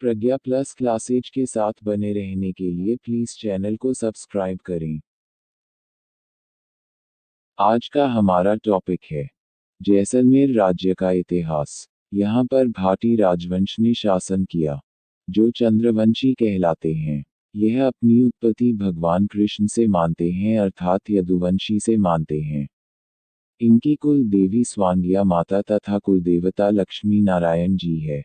प्रज्ञा plus classes के साथ बने रहने के लिए प्लीज़ चैनल को सब्सक्राइब करें। आज का हमारा टॉपिक है जैसलमेर राज्य का इतिहास। यहाँ पर भाटी राजवंश ने शासन किया, जो चंद्रवंशी कहलाते हैं। यह अपनी उत्पत्ति भगवान कृष्ण से मानते हैं, अर्थात यदुवंशी से मानते हैं। इनकी कुल देवी स्वांगिया माता तथा कुलदेवता लक्ष्मी नारायण जी है।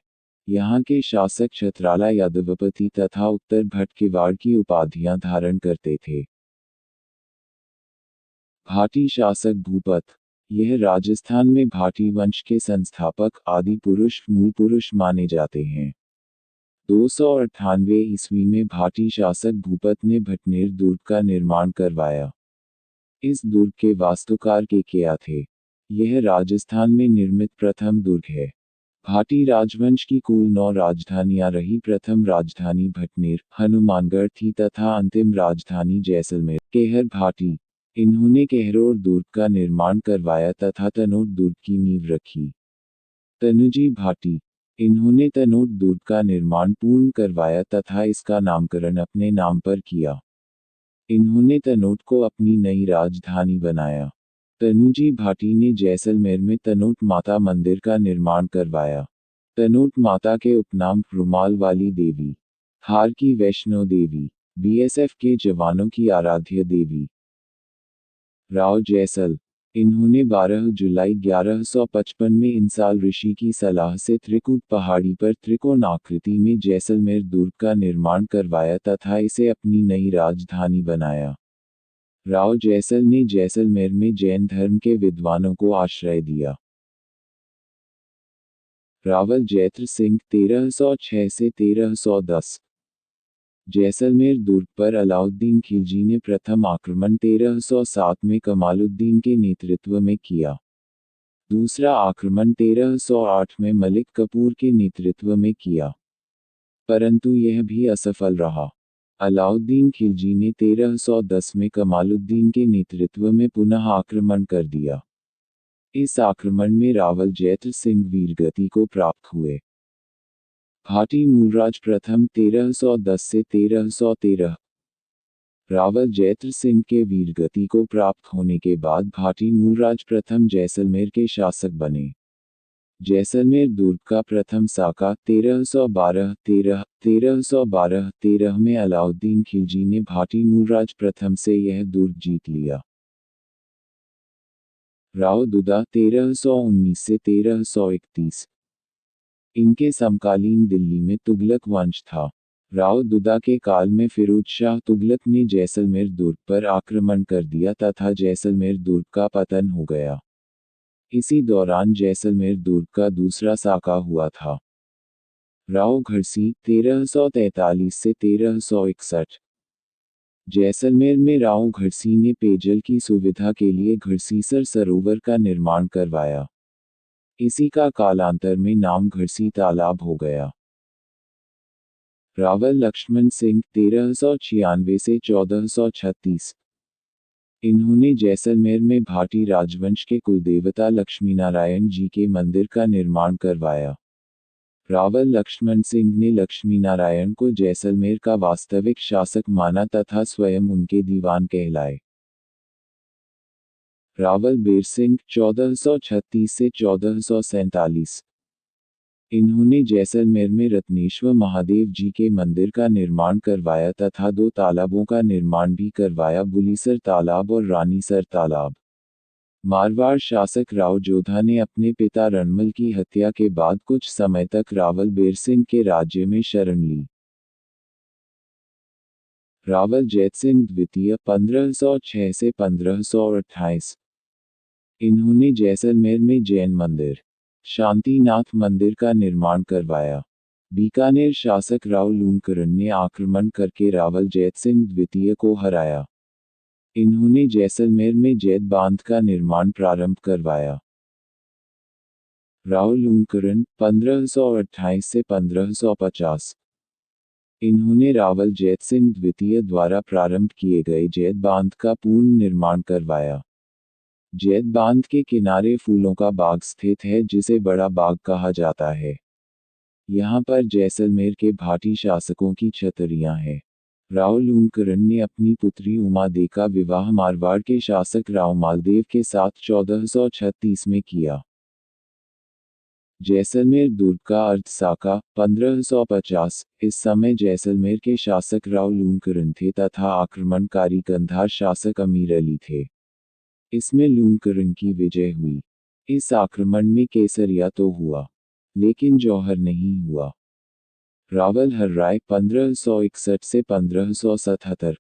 यहाँ के शासक छत्राला यादवपति तथा उत्तर भटकेवाड़ की उपाधियां धारण करते थे। भाटी शासक भूपत। यह राजस्थान में भाटी वंश के संस्थापक आदि पुरुष मूल पुरुष माने जाते हैं। 298 ईस्वी में भाटी शासक भूपत ने भटनेर दुर्ग का निर्माण करवाया। इस दुर्ग के वास्तुकार केकया थे। यह राजस्थान में निर्मित प्रथम दुर्ग है। भाटी राजवंश की कुल 9 राजधानियां रही। प्रथम राजधानी भटनेर, हनुमानगढ़ थी तथा अंतिम राजधानी जैसलमेर। केहर भाटी। इन्होंने केहरोर दुर्ग का निर्माण करवाया तथा तनोट दुर्ग की नींव रखी। तनुजी भाटी। इन्होंने तनोट दुर्ग का निर्माण पूर्ण करवाया तथा इसका नामकरण अपने नाम पर किया। इन्होंने तनोट को अपनी नई राजधानी बनाया। तनुजी भाटी ने जैसलमेर में तनोट माता मंदिर का निर्माण करवाया। तनोट माता के उपनाम रुमाल वाली देवी, हार की वैष्णो देवी, बीएसएफ के जवानों की आराध्य देवी। राव जैसल। इन्होंने 12 जुलाई 1155 में इंसाल ऋषि की सलाह से त्रिकूट पहाड़ी पर त्रिकोण आकृति में जैसलमेर दुर्ग का निर्माण करवाया तथा इसे अपनी नई राजधानी बनाया। राव जैसल ने जैसलमेर में जैन धर्म के विद्वानों को आश्रय दिया। रावल जैत्र सिंह 1306 से 1310। जैसलमेर दुर्ग पर अलाउद्दीन खिलजी ने प्रथम आक्रमण 1307 में कमालुद्दीन के नेतृत्व में किया। दूसरा आक्रमण 1308 में मलिक कपूर के नेतृत्व में किया, परंतु यह भी असफल रहा। अलाउद्दीन खिलजी ने 1310 में कमालुद्दीन के नेतृत्व में पुनः आक्रमण कर दिया। इस आक्रमण में रावल जैत्र सिंह वीरगति को प्राप्त हुए। भाटी मूलराज प्रथम 1310 से 1313। रावल जैत्र सिंह के वीरगति को प्राप्त होने के बाद भाटी मूलराज प्रथम जैसलमेर के शासक बने। जैसलमेर दुर्ग का प्रथम साका 1312 में अलाउद्दीन खिलजी ने भाटी मूलराज प्रथम से यह दुर्ग जीत लिया। राव दुदा 1319 से 1331। इनके समकालीन दिल्ली में तुगलक वंश था। राव दुदा के काल में फिरोज शाह तुगलक ने जैसलमेर दुर्ग पर आक्रमण कर दिया तथा जैसलमेर दुर्ग का पतन हो गया। इसी दौरान जैसलमेर दुर्ग का दूसरा साका हुआ था। राव घरसी 1343 से 1361। जैसलमेर में राव घरसी ने पेयजल की सुविधा के लिए घरसीसर सरोवर का निर्माण करवाया। इसी का कालांतर में नाम घरसी तालाब हो गया। रावल लक्ष्मण सिंह 1396 से 1436। इन्होंने जैसलमेर में भाटी राजवंश के कुलदेवता लक्ष्मीनारायण जी के मंदिर का निर्माण करवाया। रावल लक्ष्मण सिंह ने लक्ष्मीनारायण को जैसलमेर का वास्तविक शासक माना तथा स्वयं उनके दीवान कहलाए। रावल बेर सिंह 1436 से 1447। इन्होंने जैसलमेर में रत्नेश्वर महादेव जी के मंदिर का निर्माण करवाया तथा 2 तालाबों का निर्माण भी करवाया, बुलीसर तालाब और रानीसर तालाब। मारवाड़ शासक राव जोधा ने अपने पिता रणमल की हत्या के बाद कुछ समय तक रावल बेर सिंह के राज्य में शरण ली। रावल जैतसिंह द्वितीय 1506 से 1528। इन्होंने जैसलमेर में जैन मंदिर, शांतिनाथ मंदिर का निर्माण करवाया। बीकानेर शासक राव लूणकरण ने आक्रमण करके रावल जैतसिंह द्वितीय को हराया। इन्होंने जैसलमेर में जैत बांध का निर्माण प्रारंभ करवाया। राव लूणकरण 1528 से 1550। इन्होंने रावल जैतसिंह द्वितीय द्वारा प्रारंभ किए गए जैत बांध का पूर्ण निर्माण करवाया। जैत बांध के किनारे फूलों का बाग स्थित है जिसे बड़ा बाग कहा जाता है। यहाँ पर जैसलमेर के भाटी शासकों की छतरियाँ हैं। राव लूणकरण ने अपनी पुत्री उमादे का विवाह मारवाड़ के शासक राव मालदेव के साथ 1436 में किया। जैसलमेर दुर्ग का अर्थ साका 1550। इस समय जैसलमेर के शासक राव लूणकरण थे तथा आक्रमणकारी कंधार शासक अमीर अली थे। इसमें लूणकरण की विजय हुई। इस आक्रमण में केसरिया तो हुआ, लेकिन जौहर नहीं हुआ। रावल हर्राय 1561 से 1577।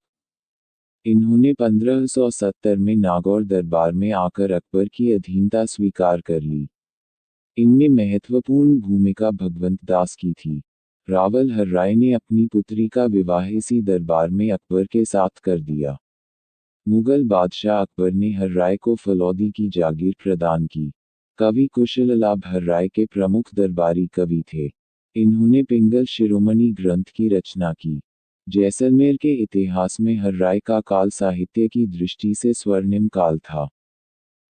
इन्होंने 1570 में नागौर दरबार में आकर अकबर की अधीनता स्वीकार कर ली। इनमें महत्वपूर्ण भूमिका भगवंत दास की थी। रावल हर्राय ने अपनी पुत्री का विवाह इसी दरबार में अकबर के साथ कर दिया। मुगल बादशाह अकबर ने हर्राय को फलौदी की जागीर प्रदान की। कवि कुशललाभ हर्राय के प्रमुख दरबारी कवि थे। इन्होंने पिंगल शिरोमणि ग्रंथ की रचना की। जैसलमेर के इतिहास में हर्राय का काल साहित्य की दृष्टि से स्वर्णिम काल था।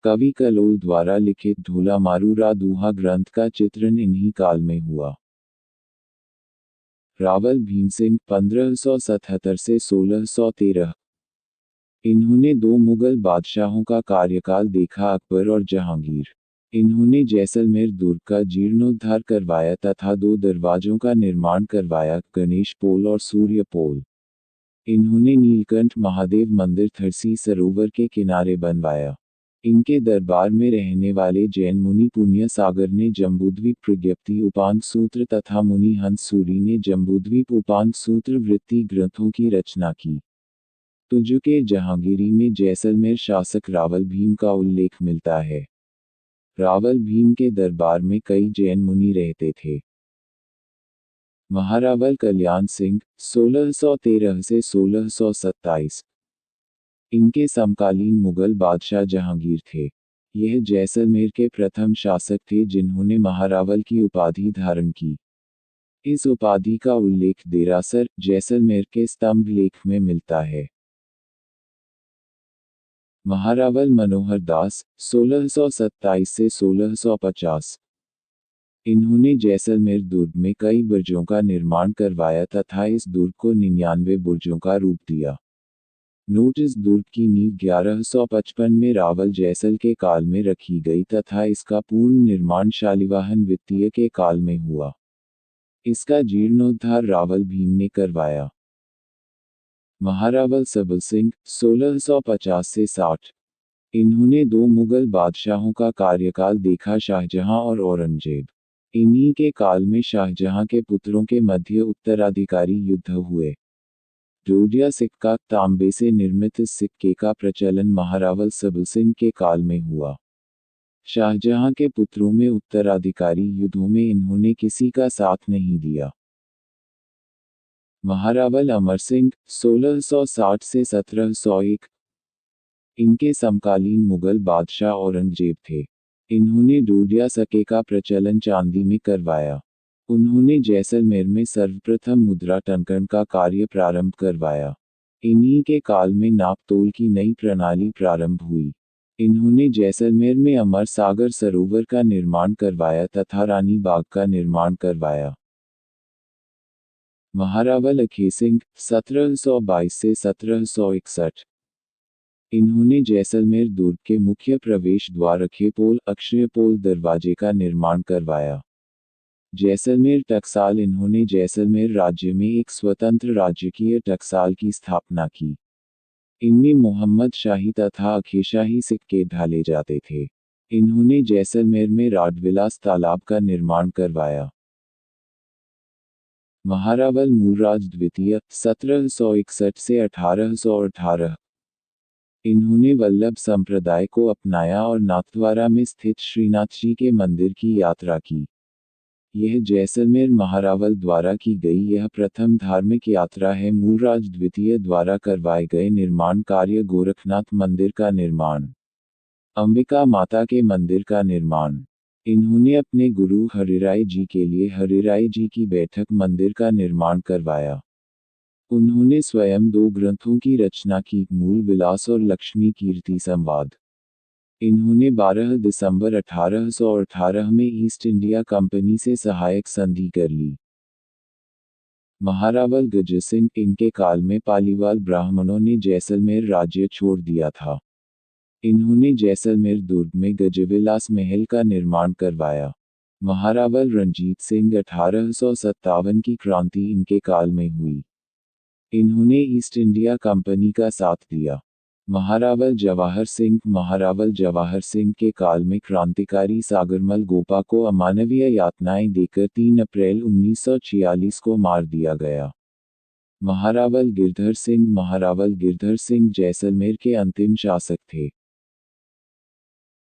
कवि कलोल द्वारा लिखित ढोला मारूरा दूहा ग्रंथ का चित्रण इन्हीं काल में हुआ। रावल भीमसिंह 1577 से 1613। इन्होंने दो मुगल बादशाहों का कार्यकाल देखा, अकबर और जहांगीर। इन्होंने जैसलमेर दुर्ग का जीर्णोद्धार करवाया तथा दो दरवाजों का निर्माण करवाया, गणेश पोल और सूर्य पोल। इन्होंने नीलकंठ महादेव मंदिर थरसी सरोवर के किनारे बनवाया। इनके दरबार में रहने वाले जैन मुनि पुण्य सागर ने जम्बूद्वीप प्रज्ञप्ति उपांग सूत्र तथा मुनि हंस सूरी ने जम्बूद्वीप उपांग सूत्र वृत्ति ग्रंथों की रचना की। तुजुके जहांगीरी में जैसलमेर शासक रावल भीम का उल्लेख मिलता है। रावल भीम के दरबार में कई जैन मुनि रहते थे। महारावल कल्याण सिंह 1613 से 1627। इनके समकालीन मुगल बादशाह जहांगीर थे। यह जैसलमेर के प्रथम शासक थे जिन्होंने महारावल की उपाधि धारण की। इस उपाधि का उल्लेख देरासर, जैसलमेर के स्तंभ लेख में मिलता है। महारावल मनोहर दास 1627 से 1650। इन्होंने जैसलमेर दुर्ग में कई बुर्जों का निर्माण करवाया तथा इस दुर्ग को 99 बुर्जों का रूप दिया। नोट: इस दुर्ग की नींव 1155 में रावल जैसल के काल में रखी गई तथा इसका पूर्ण निर्माण शालिवाहन द्वितीय के काल में हुआ। इसका जीर्णोद्धार रावल भीम ने करवाया। महारावल सबल सिंह 1650 से 60। इन्होंने दो मुगल बादशाहों का कार्यकाल देखा, शाहजहां और औरंगजेब। इन्हीं के काल में शाहजहां के पुत्रों के मध्य उत्तराधिकारी युद्ध हुए। जोडिया सिक्का तांबे से निर्मित इस सिक्के का प्रचलन महारावल सबल सिंह के काल में हुआ। शाहजहां के पुत्रों में उत्तराधिकारी युद्धों में इन्होंने किसी का साथ नहीं दिया। महारावल अमर सिंह 1660 से 1701। इनके समकालीन मुगल बादशाह औरंगजेब थे। इन्होंने डोडिया सके का प्रचलन चांदी में करवाया। उन्होंने जैसलमेर में सर्वप्रथम मुद्रा टंकन का कार्य प्रारंभ करवाया। इन्हीं के काल में नाप तोल की नई प्रणाली प्रारंभ हुई। इन्होंने जैसलमेर में अमर सागर सरोवर का निर्माण करवाया तथा रानी बाग का निर्माण करवाया। महारावल अखेसिंह 1722 से 1761। इन्होंने जैसलमेर दुर्ग के मुख्य प्रवेश द्वार अखेपोल अक्षयपोल दरवाजे का निर्माण करवाया। जैसलमेर टकसाल इन्होंने जैसलमेर राज्य में एक स्वतंत्र राजकीय टकसाल की स्थापना की। इनमें मोहम्मद शाही तथा अखेशाही सिक्के ढाले जाते थे। इन्होंने जैसलमेर में राडविलास तालाब का निर्माण करवाया। महारावल मूलराज द्वितीय 1761 से 1818। इन्होंने वल्लभ संप्रदाय को अपनाया और नाथद्वारा में स्थित श्रीनाथ जी के मंदिर की यात्रा की। यह जैसलमेर महारावल द्वारा की गई यह प्रथम धार्मिक यात्रा है। मूलराज द्वितीय द्वारा करवाए गए निर्माण कार्य गोरखनाथ मंदिर का निर्माण, अंबिका माता के मंदिर का निर्माण। इन्होंने अपने गुरु हरिराय जी के लिए हरिराय जी की बैठक मंदिर का निर्माण करवाया। उन्होंने स्वयं दो ग्रंथों की रचना की, मूल विलास और लक्ष्मी कीर्ति संवाद। इन्होंने 12 दिसंबर 1818 में ईस्ट इंडिया कंपनी से सहायक संधि कर ली। महारावल गजसिंह, इनके काल में पालीवाल ब्राह्मणों ने जैसलमेर राज्य छोड़ दिया था। इन्होंने जैसलमेर दुर्ग में गजविलास महल का निर्माण करवाया। महारावल रणजीत सिंह 1857 की क्रांति इनके काल में हुई। इन्होंने ईस्ट इंडिया कंपनी का साथ दिया। महारावल जवाहर सिंह के काल में क्रांतिकारी सागरमल गोपा को अमानवीय यातनाएं देकर 3 अप्रैल 1946 को मार दिया गया। महारावल गिरधर सिंह जैसलमेर के अंतिम शासक थे।